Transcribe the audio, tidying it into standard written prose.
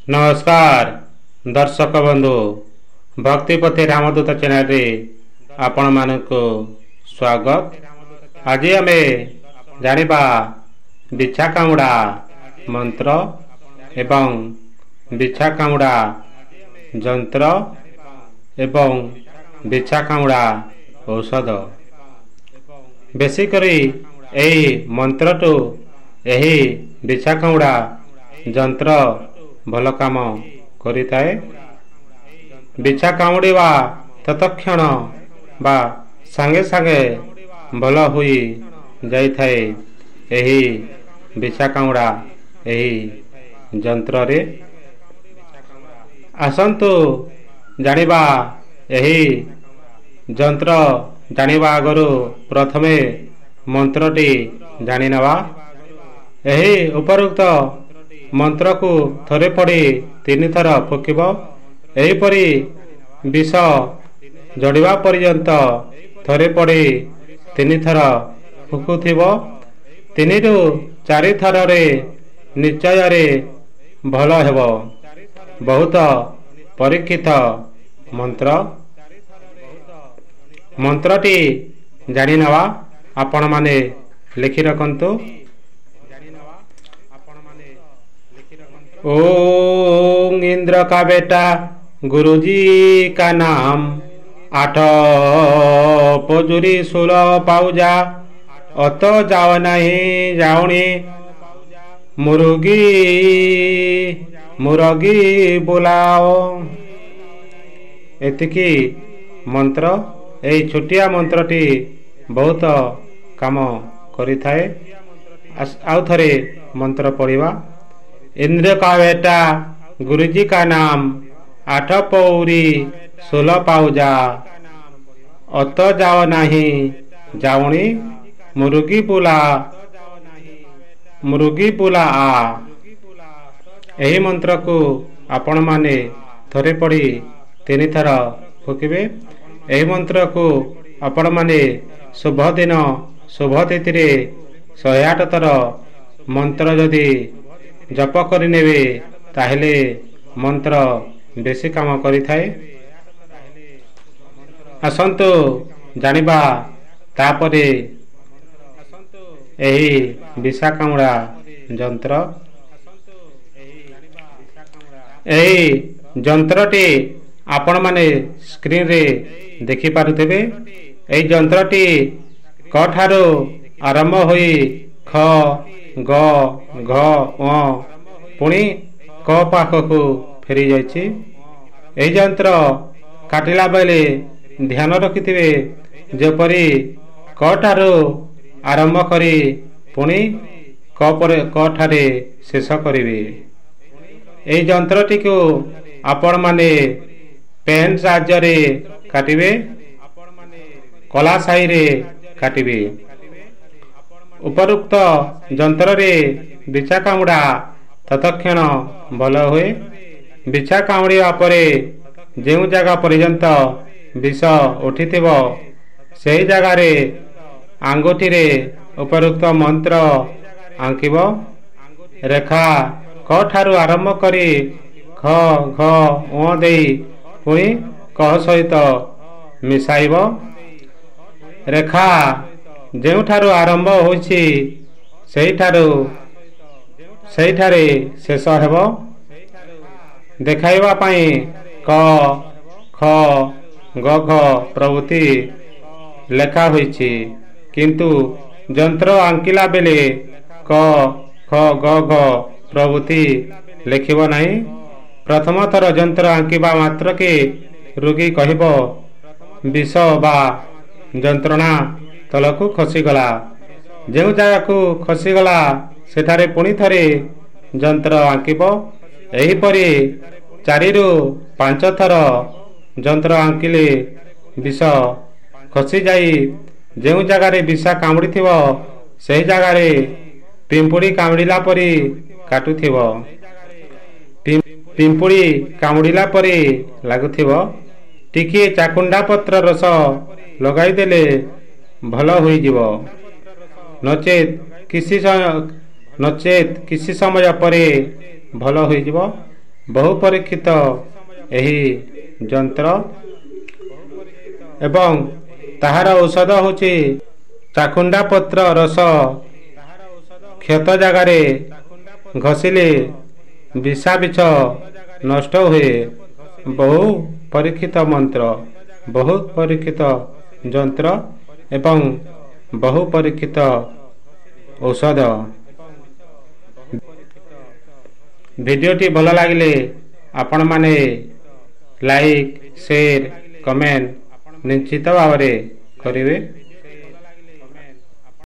नमस्कार दर्शक बंधु भक्तिपति रामदूत चैनल रे आपण मानक स्वागत। आज आम जानिबा बिछा कामुड़ा मंत्र एवं बिछा कामुड़ा जंत्र एवं बिछा कामुड़ा औषध। बेसिकरी एही मंत्र तो एही बिछा कामुड़ा जंत्र भल काम करिताए। बिछा कामुड़ीवा तत्क्षण बा सांगे सांगे भल हुई जाई थाए एही बिछा कामुड़ा एही जंत्र रे। आसंतु जानिबा एही जंत्र जानिबा आगरु प्रथमे मंत्रटी जानि नवा। एही उपरोक्त मंत्र को थरे पड़ी 3 थर फुकिब। एहीपरि विष जड़िबा पर्यंत थरे पड़ी 3 थर फुकुथिब। 3 रु 4 थर रे निश्चय रे भल हेब। बहुत परीक्षित मंत्र। मंत्रटी जानि नवा आपण माने लिखि रखंतु। ओम इंद्र का बेटा गुरुजी का नाम 8 पजुरी 16 पाउजा अत जाओ नहीं जाऊनी मुर्गी मुर्गी बुलाओ। एतिकी मंत्र एही छोटिया मंत्रटी बहुत काम करि थाए। आउ थरे मंत्र पढ़िबा। इंद्र का बेटा गुरुजी का नाम 8 पौरी 16 पाउजा अत जाओ नहीं जाऊनी मुर्गी बुला आ। एही मंत्र को आपण माने थरे पढ़ी 3 थर फुकिबे। एही मंत्र को आपण माने शुभ दिन शुभ तिथि रे 108 थर मंत्र जदि जप करि नेबे ताहेले मंत्र बेसी काम करि थाए। आसंतु जानिबा तापरे एही बिछा कामुड़ा जंत्र। एही जंत्रटी आपण माने स्क्रीन रे देखि पारुथिबे। एही जंत्रटी क ठारो आरंभ होई ख ग घ ङ पुणी क पाखकु फेरी जाइछि। एही जंत्र काटिला बेले ध्यान रखिथिबे जेपरि क ठारो आरंभ करी पुणी क ठारे शेष करिवे। एही जंत्रटी को आपण माने पेन साहाय्य रे काटिबे कला साई रे काटिबे। उपरोक्त जंत्र रे बिछा कामुड़ा तत्क्षण भल हुए। बिछा कामुड़िया परे जेउ जगह पर्यंत विष उठिथिब सेही जगह रे आंगुठी रे उपरोक्त मंत्र आंकिब। रेखा क ठारू आरंभ करी ख घ ङ देई पुणी क सहित मिसाइब। रेखा जेउठारू आरंभ होइछि सेहिठारे शेष हेब। देखाइबा पई क ख ग घ प्रभृति लेखा होइछि किंतु जंत्र आंकिला बेले क ख ग घ प्रभृति लेखिब नाही। प्रथम थर जंत्र आंकिबा मात्र के रोगी कहिब विष बा जंत्रणा तलकू खसीगला। जो जगह को खसीगला सेठारे पुणी थरे जंत्र आंकिब। एहीपरि 4 रु 5 थर जंत्र आंकिले विष खसी जाई जो जगार विषा कामुड़ी थिब सेही जगार पिंपुड़ी कामुड़िला परी काटुथिब। पिंपुड़ी कामुड़िला परी लागुथिब। टिके चाकुंडा पत्र रस लगाई देले भल होई जीव। नचेत किसी समय परे भल होई जीव। ବହୁ ପରୀକ୍ଷିତ ଏହି ଯନ୍ତ୍ର ଏବଂ ତାହାର ଔଷଧ ହେଉଛି ଚାକୁଣ୍ଡା ପତ୍ର ରସ କ୍ଷତ ଜାଗାରେ ଘଷିଲେ ବିଷା ବିଛ ନଷ୍ଟ ହୁଏ। ବହୁ ପରୀକ୍ଷିତ ମନ୍ତ୍ର, ବହୁତ ପରୀକ୍ଷିତ ଯନ୍ତ୍ର ଏବଂ ବହୁ ପରୀକ୍ଷିତ ଔଷଧ। ଭିଡ଼ିଓଟି ଭଲ ଲାଗିଲେ ଆପଣମାନେ ଲାଇକ୍, ସେୟାର, କମେଣ୍ଟ ନିଶ୍ଚିତ ଭାବରେ କରିବେ।